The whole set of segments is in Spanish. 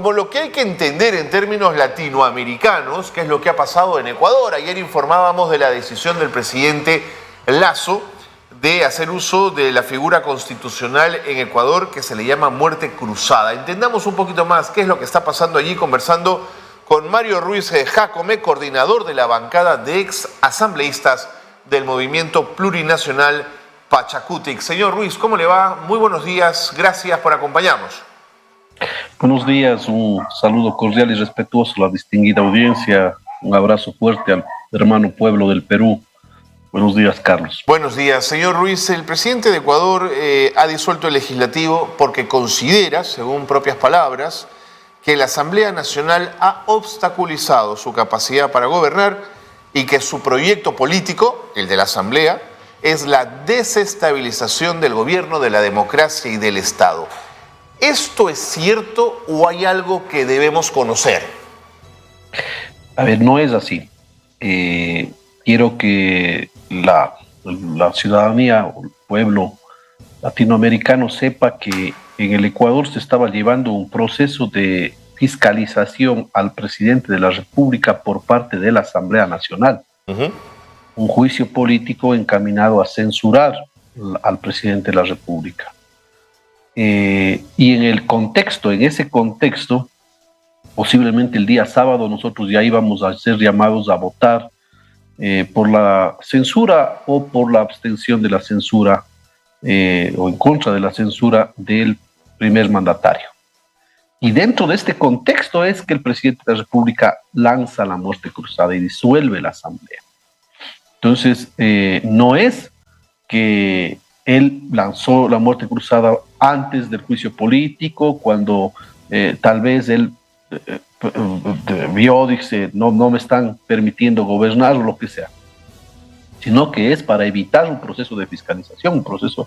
como lo que hay que entender en términos latinoamericanos, que es lo que ha pasado en Ecuador. Ayer informábamos de la decisión del presidente Lasso de hacer uso de la figura constitucional en Ecuador que se le llama muerte cruzada. Entendamos un poquito más qué es lo que está pasando allí, conversando con Mario Ruiz Jácome, coordinador de la bancada de ex asambleístas del movimiento plurinacional Pachakutik. Señor Ruiz, ¿cómo le va? Muy buenos días, gracias por acompañarnos. Buenos días, un saludo cordial y respetuoso a la distinguida audiencia, un abrazo fuerte al hermano pueblo del Perú. Buenos días, Carlos. Buenos días, señor Ruiz. El presidente de Ecuador ha disuelto el legislativo porque considera, según propias palabras, que la Asamblea Nacional ha obstaculizado su capacidad para gobernar y que su proyecto político, el de la Asamblea, es la desestabilización del gobierno, de la democracia y del Estado. ¿Esto es cierto o hay algo que debemos conocer? A ver, no es así. Quiero que la ciudadanía o el pueblo latinoamericano sepa que en el Ecuador se estaba llevando un proceso de fiscalización al presidente de la República por parte de la Asamblea Nacional. Un juicio político encaminado a censurar al presidente de la República. Y en ese contexto, posiblemente el día sábado nosotros ya íbamos a ser llamados a votar por la censura o por la abstención de la censura o en contra de la censura del primer mandatario. Y dentro de este contexto es que el presidente de la República lanza la muerte cruzada y disuelve la Asamblea. Entonces, no es que él lanzó la muerte cruzada antes del juicio político, cuando tal vez él vio, dice, no me están permitiendo gobernar o lo que sea, sino que es para evitar un proceso de fiscalización, un proceso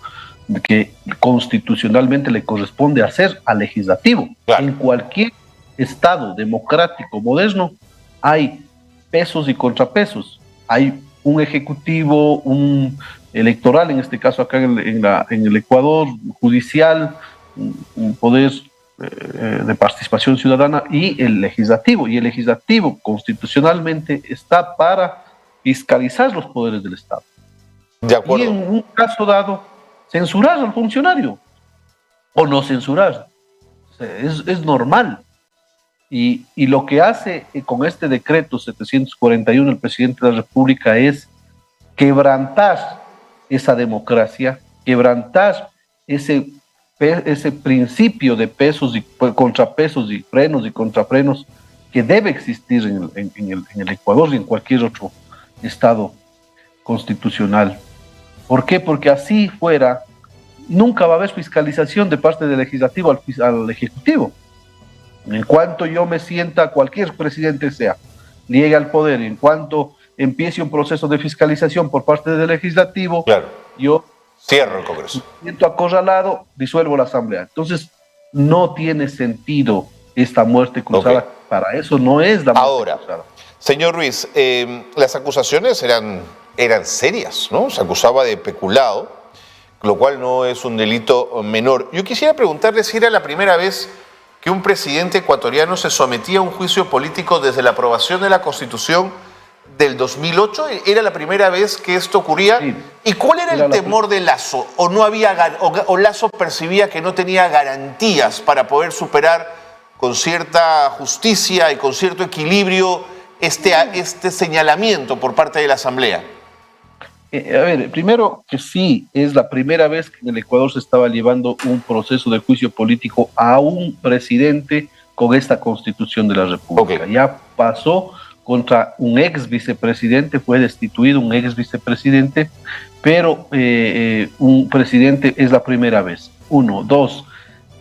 que constitucionalmente le corresponde hacer al legislativo. Claro. En cualquier estado democrático moderno hay pesos y contrapesos, hay un ejecutivo, un electoral, en este caso acá en el Ecuador, judicial, un poder de participación ciudadana y el legislativo. Y el legislativo constitucionalmente está para fiscalizar los poderes del Estado. De acuerdo. Y en un caso dado, censurar al funcionario o no censurar. O sea, es normal. Y lo que hace con este decreto 741 el presidente de la República es quebrantar esa democracia, quebrantar ese principio de pesos y contrapesos y frenos y contrafrenos que debe existir en el Ecuador y en cualquier otro estado constitucional. ¿Por qué? Porque así fuera, nunca va a haber fiscalización de parte del legislativo al ejecutivo. En cuanto yo me sienta, cualquier presidente sea, llegue al poder, en cuanto empiece un proceso de fiscalización por parte del legislativo, claro, yo cierro el Congreso. Me siento acorralado, disuelvo la Asamblea. Entonces, no tiene sentido esta muerte cruzada. Okay. Para eso no es la muerte cruzada. Señor Ruiz, las acusaciones eran serias, ¿no? Se acusaba de peculado, lo cual no es un delito menor. Yo quisiera preguntarle si era la primera vez que un presidente ecuatoriano se sometía a un juicio político desde la aprobación de la Constitución del 2008. ¿Era la primera vez que esto ocurría? Sí. ¿Y cuál era el temor de Lasso? ¿O no había, o Lasso percibía que no tenía garantías para poder superar con cierta justicia y con cierto equilibrio este señalamiento por parte de la Asamblea? A ver, primero que sí, es la primera vez que en el Ecuador se estaba llevando un proceso de juicio político a un presidente con esta Constitución de la República. Okay. Ya pasó contra un ex vicepresidente, fue destituido un ex vicepresidente, pero un presidente es la primera vez. Uno, dos,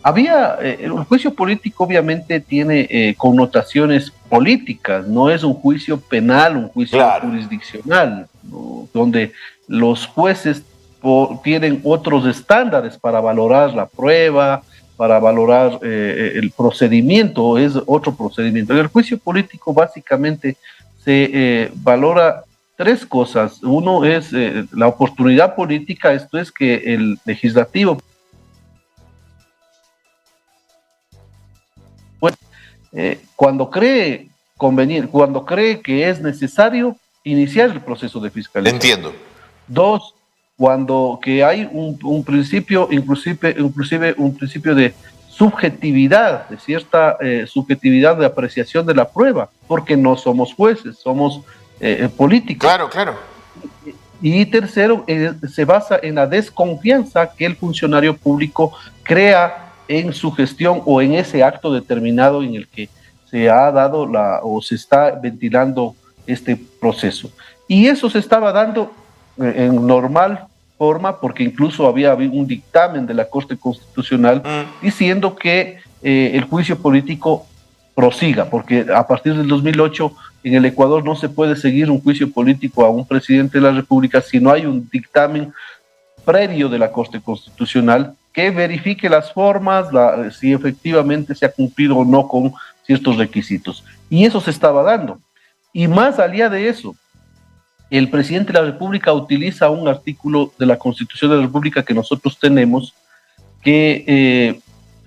el juicio político obviamente tiene connotaciones políticas, no es un juicio penal, un juicio jurisdiccional, ¿no? Donde los jueces tienen otros estándares para valorar la prueba, para valorar el procedimiento, es otro procedimiento. En el juicio político básicamente se valora tres cosas. Uno es la oportunidad política, esto es que el legislativo cuando cree conveniente, cuando cree que es necesario iniciar el proceso de fiscalización. Entiendo. Dos, cuando que hay un principio, inclusive un principio de subjetividad, de cierta subjetividad de apreciación de la prueba, porque no somos jueces, somos políticos. Claro, claro. Y tercero, se basa en la desconfianza que el funcionario público crea en su gestión o en ese acto determinado en el que se ha dado o se está ventilando este proceso. Y eso se estaba dando en normal forma, porque incluso había un dictamen de la Corte Constitucional diciendo que el juicio político prosiga, porque a partir del 2008 en el Ecuador no se puede seguir un juicio político a un presidente de la República si no hay un dictamen previo de la Corte Constitucional que verifique las formas, si efectivamente se ha cumplido o no con ciertos requisitos. Y eso se estaba dando. Y más allá de eso, el presidente de la República utiliza un artículo de la Constitución de la República que nosotros tenemos que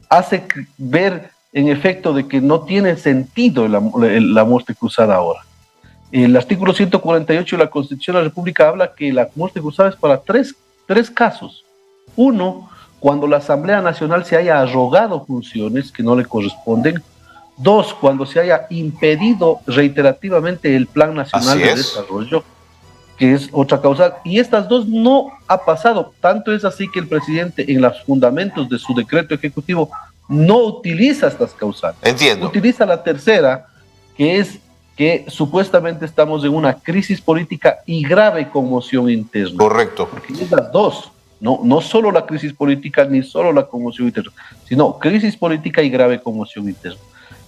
hace ver en efecto de que no tiene sentido la muerte cruzada ahora. El artículo 148 de la Constitución de la República habla que la muerte cruzada es para tres casos. Uno, cuando la Asamblea Nacional se haya arrogado funciones que no le corresponden. Dos, cuando se haya impedido reiterativamente el Plan Nacional de Desarrollo, que es otra causa. Y estas dos no ha pasado. Tanto es así que el presidente en los fundamentos de su decreto ejecutivo no utiliza estas causales. Entiendo. Utiliza la tercera, que es que supuestamente estamos en una crisis política y grave conmoción interna. Correcto. Porque es las dos, no solo la crisis política ni solo la conmoción interna, sino crisis política y grave conmoción interna.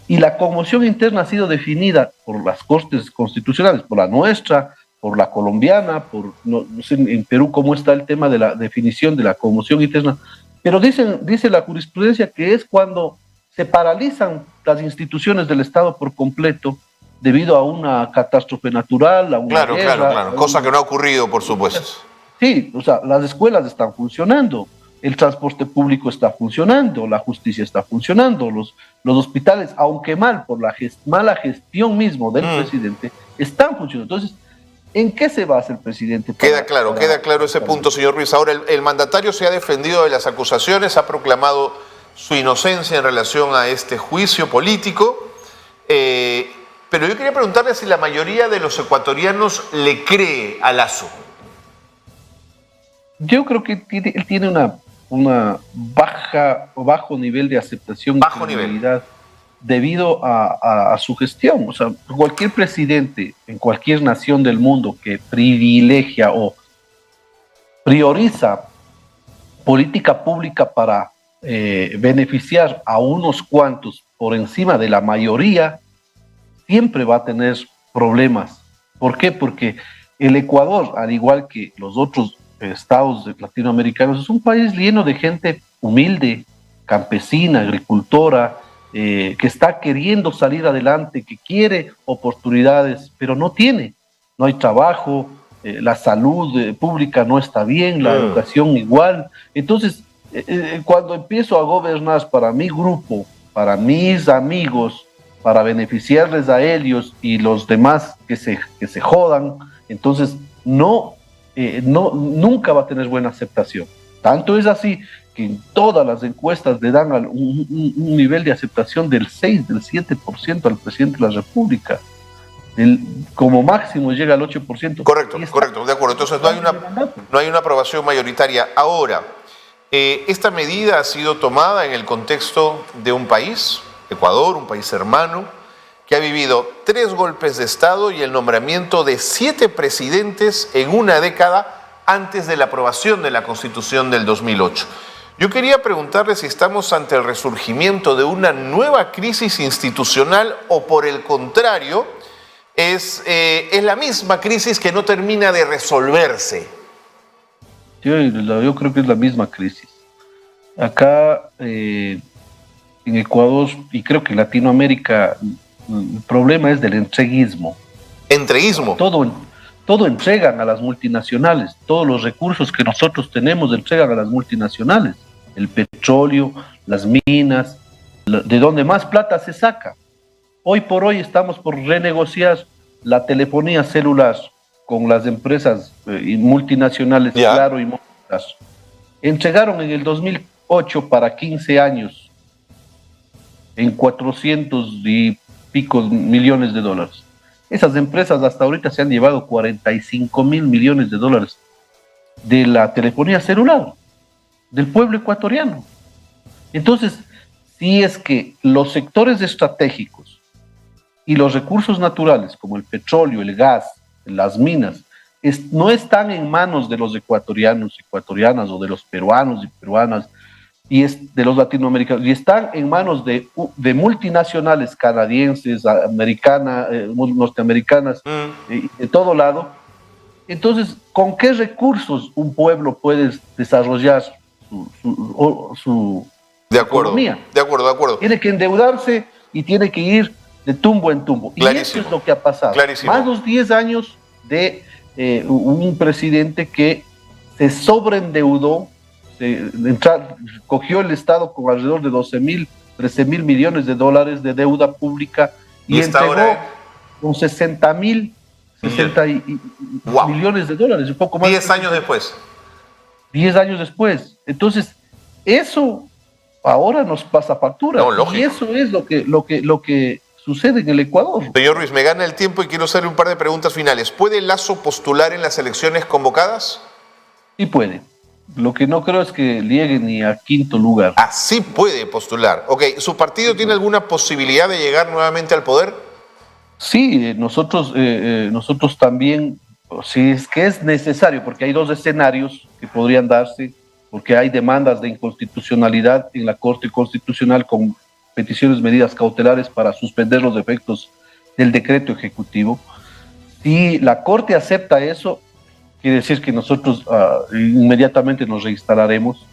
Y la conmoción interna ha sido definida por las Cortes Constitucionales, por la nuestra, por la colombiana, no sé en Perú cómo está el tema de la definición de la conmoción interna, pero dice la jurisprudencia que es cuando se paralizan las instituciones del Estado por completo debido a una catástrofe natural, a una guerra. Claro, cosa que no ha ocurrido, por supuesto. Sí, o sea, las escuelas están funcionando, el transporte público está funcionando, la justicia está funcionando, los hospitales, aunque mal por la mala gestión mismo del presidente, están funcionando. Entonces, ¿en qué se basa el presidente? Queda claro ese punto, señor Ruiz. Ahora, el mandatario se ha defendido de las acusaciones, ha proclamado su inocencia en relación a este juicio político, pero yo quería preguntarle si la mayoría de los ecuatorianos le cree a Lasso. Yo creo que él tiene una bajo nivel de aceptación y credibilidad debido a su gestión. O sea, cualquier presidente en cualquier nación del mundo que privilegia o prioriza política pública para beneficiar a unos cuantos por encima de la mayoría, siempre va a tener problemas. ¿Por qué? Porque el Ecuador, al igual que los otros estados latinoamericanos, es un país lleno de gente humilde, campesina, agricultora, que está queriendo salir adelante, que quiere oportunidades, pero no tiene. No hay trabajo, la salud pública no está bien, la educación igual. Entonces, cuando empiezo a gobernar para mi grupo, para mis amigos, para beneficiarles a ellos y los demás que se jodan, entonces nunca va a tener buena aceptación. Tanto es así que en todas las encuestas le dan un nivel de aceptación del 6, del 7% al presidente de la República. Como máximo llega al 8%. Correcto, de acuerdo. Entonces no hay una aprobación mayoritaria. Ahora, esta medida ha sido tomada en el contexto de un país, Ecuador, un país hermano, que ha vivido 3 golpes de Estado y el nombramiento de 7 presidentes en una década antes de la aprobación de la Constitución del 2008. Yo quería preguntarle si estamos ante el resurgimiento de una nueva crisis institucional o, por el contrario, es la misma crisis que no termina de resolverse. Yo creo que es la misma crisis. Acá en Ecuador y creo que en Latinoamérica el problema es del entreguismo. ¿Entreguismo? Todo entregan a las multinacionales, todos los recursos que nosotros tenemos entregan a las multinacionales, el petróleo, las minas, de donde más plata se saca. Hoy por hoy estamos por renegociar la telefonía celular con las empresas multinacionales, Ya. Claro y Movistar. Entregaron en el 2008 para 15 años en 400 y pico millones de dólares. Esas empresas hasta ahorita se han llevado 45.000 millones de dólares de la telefonía celular del pueblo ecuatoriano. Entonces, si es que los sectores estratégicos y los recursos naturales, como el petróleo, el gas, las minas, no están en manos de los ecuatorianos, ecuatorianas o de los peruanos y peruanas y de los latinoamericanos, y están en manos de multinacionales canadienses, americanas, norteamericanas, de todo lado. Entonces, ¿con qué recursos un pueblo puede desarrollar su De acuerdo, economía? de acuerdo, de acuerdo. Tiene que endeudarse y tiene que ir de tumbo en tumbo. Clarísimo. Y eso es lo que ha pasado. Clarísimo. Más los 10 años de un presidente que se sobreendeudó, cogió el Estado con alrededor de 13.000 millones de dólares de deuda pública y entregó con 60 wow. millones de dólares, un poco más. 10 años después. 10 años después. Entonces, eso ahora nos pasa factura. No, lógico. Y eso es lo que sucede en el Ecuador. Señor Ruiz, me gana el tiempo y quiero hacerle un par de preguntas finales. ¿Puede Lasso postular en las elecciones convocadas? Sí puede. Lo que no creo es que llegue ni a quinto lugar. Así puede postular. Ok, ¿su partido tiene alguna posibilidad de llegar nuevamente al poder? Sí, nosotros también, si es que es necesario, porque hay dos escenarios que podrían darse, porque hay demandas de inconstitucionalidad en la Corte Constitucional con peticiones, medidas cautelares para suspender los efectos del decreto ejecutivo. Si la Corte acepta eso, quiere decir que nosotros inmediatamente nos reinstalaremos.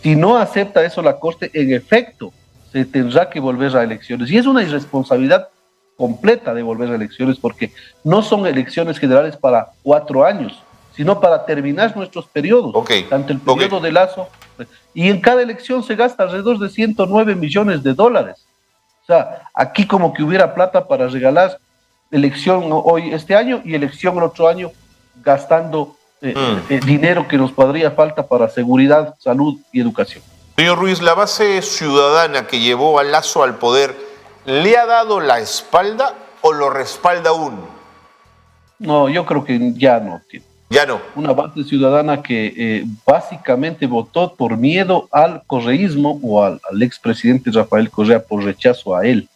Si no acepta eso la Corte, en efecto, se tendrá que volver a elecciones. Y es una irresponsabilidad completa de volver a elecciones, porque no son elecciones generales para 4 años, sino para terminar nuestros periodos, tanto el periodo de Lasso, y en cada elección se gasta alrededor de 109 millones de dólares. O sea, aquí como que hubiera plata para regalar elección hoy este año y elección el otro año, gastando dinero que nos podría falta para seguridad, salud y educación. Señor Ruiz, la base ciudadana que llevó a Lasso al poder, ¿le ha dado la espalda o lo respalda aún? No, yo creo que ya no tiene. Ya no. Una base ciudadana que básicamente votó por miedo al correísmo o al expresidente Rafael Correa, por rechazo a él.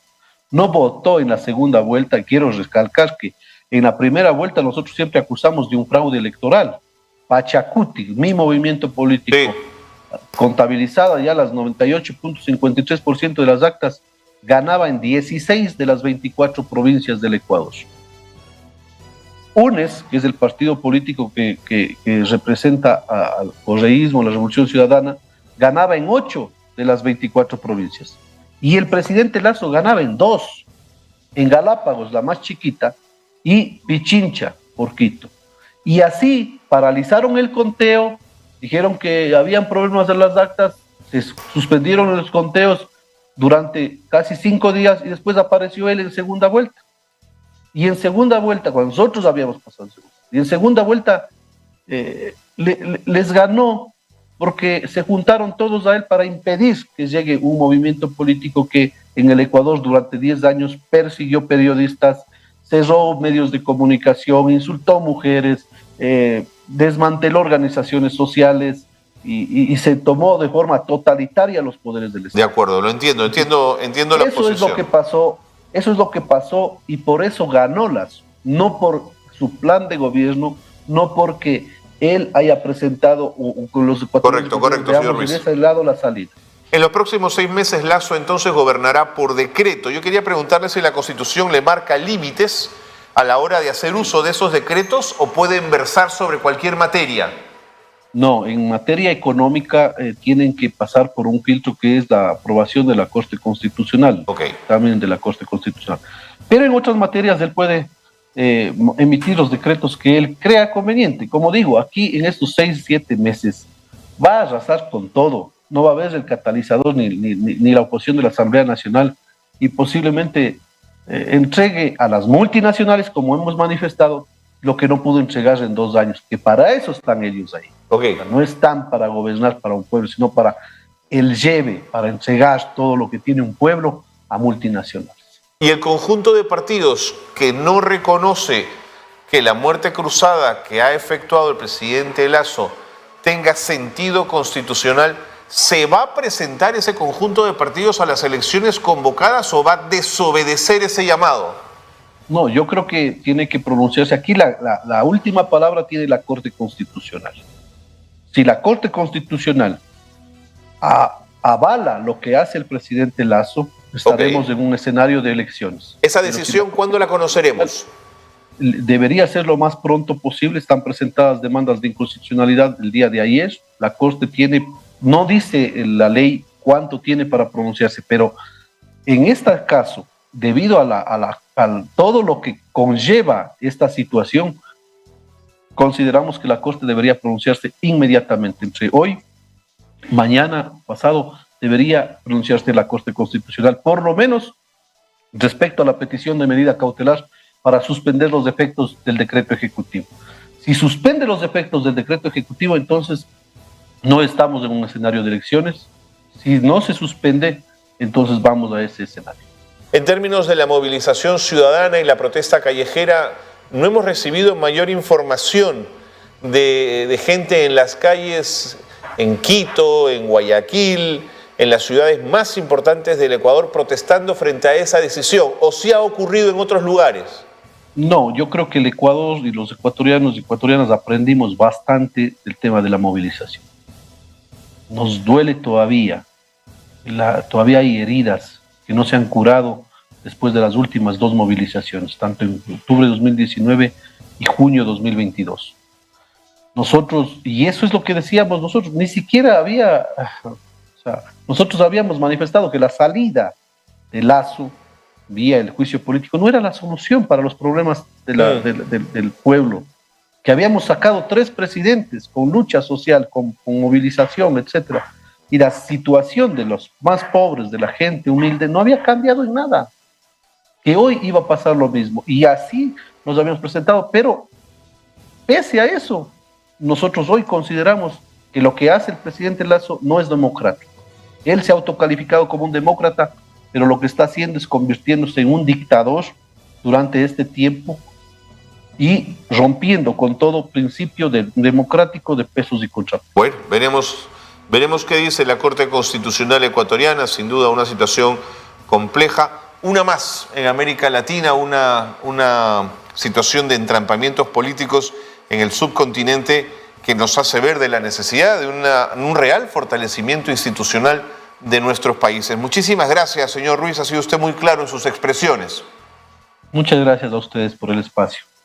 No votó en la segunda vuelta. Quiero recalcar que en la primera vuelta nosotros siempre acusamos de un fraude electoral. Pachacuti, mi movimiento político, sí, contabilizada ya las 98.53% de las actas, ganaba en 16 de las 24 provincias del Ecuador. UNES, que es el partido político que representa al correísmo, la Revolución Ciudadana, ganaba en 8 de las 24 provincias. Y el presidente Lasso ganaba en 2, en Galápagos, la más chiquita, y Pichincha, por Quito. Y así paralizaron el conteo, dijeron que habían problemas en las actas, se suspendieron los conteos durante casi 5 días y después apareció él en segunda vuelta. Y en segunda vuelta, cuando nosotros habíamos pasado, y en segunda vuelta les ganó porque se juntaron todos a él para impedir que llegue un movimiento político que en el Ecuador durante 10 años persiguió periodistas, cerró medios de comunicación, insultó mujeres, desmanteló organizaciones sociales y se tomó de forma totalitaria los poderes del Estado. De acuerdo, lo entiendo la posición. Eso es lo que pasó. Eso es lo que pasó y por eso ganó Lasso, no por su plan de gobierno, no porque él haya presentado con los ecuatorianos. Correcto, señor Ruiz. De ese lado la salida. En los próximos 6 meses Lasso entonces gobernará por decreto. Yo quería preguntarle si la Constitución le marca límites a la hora de hacer uso de esos decretos o pueden versar sobre cualquier materia. No, en materia económica tienen que pasar por un filtro que es la aprobación de la Corte Constitucional, también de la Corte Constitucional. Pero en otras materias él puede emitir los decretos que él crea conveniente. Como digo, aquí en estos 6, 7 meses va a arrasar con todo. No va a haber el catalizador ni la oposición de la Asamblea Nacional y posiblemente entregue a las multinacionales, como hemos manifestado, lo que no pudo entregar en 2 años, que para eso están ellos ahí. Okay. O sea, no están para gobernar para un pueblo, sino para el lleve, para entregar todo lo que tiene un pueblo a multinacionales. Y el conjunto de partidos que no reconoce que la muerte cruzada que ha efectuado el presidente Lasso tenga sentido constitucional, ¿se va a presentar ese conjunto de partidos a las elecciones convocadas o va a desobedecer ese llamado? No, yo creo que tiene que pronunciarse. Aquí la última palabra tiene la Corte Constitucional. Si la Corte Constitucional avala lo que hace el presidente Lasso, estaremos en un escenario de elecciones. ¿Esa decisión cuándo la conoceremos? Debería ser lo más pronto posible. Están presentadas demandas de inconstitucionalidad el día de ayer. La Corte no dice la ley cuánto tiene para pronunciarse, pero en este caso, debido a todo lo que conlleva esta situación, consideramos que la Corte debería pronunciarse inmediatamente. Entre hoy, mañana, pasado, debería pronunciarse la Corte Constitucional, por lo menos respecto a la petición de medida cautelar para suspender los efectos del decreto ejecutivo. Si suspende los efectos del decreto ejecutivo, entonces no estamos en un escenario de elecciones. Si no se suspende, entonces vamos a ese escenario. En términos de la movilización ciudadana y la protesta callejera, no hemos recibido mayor información de gente en las calles en Quito, en Guayaquil, en las ciudades más importantes del Ecuador protestando frente a esa decisión, ¿o sí ha ocurrido en otros lugares? No, yo creo que el Ecuador y los ecuatorianos y ecuatorianas aprendimos bastante del tema de la movilización. Nos duele todavía, todavía hay heridas que no se han curado después de las últimas 2 movilizaciones, tanto en octubre de 2019 y junio de 2022. Nosotros, y eso es lo que decíamos nosotros, ni siquiera había, nosotros habíamos manifestado que la salida de Lasso vía el juicio político no era la solución para los problemas del pueblo, que habíamos sacado 3 presidentes con lucha social, con movilización, etcétera, y la situación de los más pobres, de la gente humilde, no había cambiado en nada, que hoy iba a pasar lo mismo, y así nos habíamos presentado, pero pese a eso, nosotros hoy consideramos que lo que hace el presidente Lasso no es democrático. Él se ha autocalificado como un demócrata, pero lo que está haciendo es convirtiéndose en un dictador durante este tiempo y rompiendo con todo principio democrático de pesos y contrapesos. Bueno, veremos qué dice la Corte Constitucional ecuatoriana, sin duda una situación compleja, una más en América Latina, una situación de entrampamientos políticos en el subcontinente que nos hace ver de la necesidad de un real fortalecimiento institucional de nuestros países. Muchísimas gracias, señor Ruiz, ha sido usted muy claro en sus expresiones. Muchas gracias a ustedes por el espacio.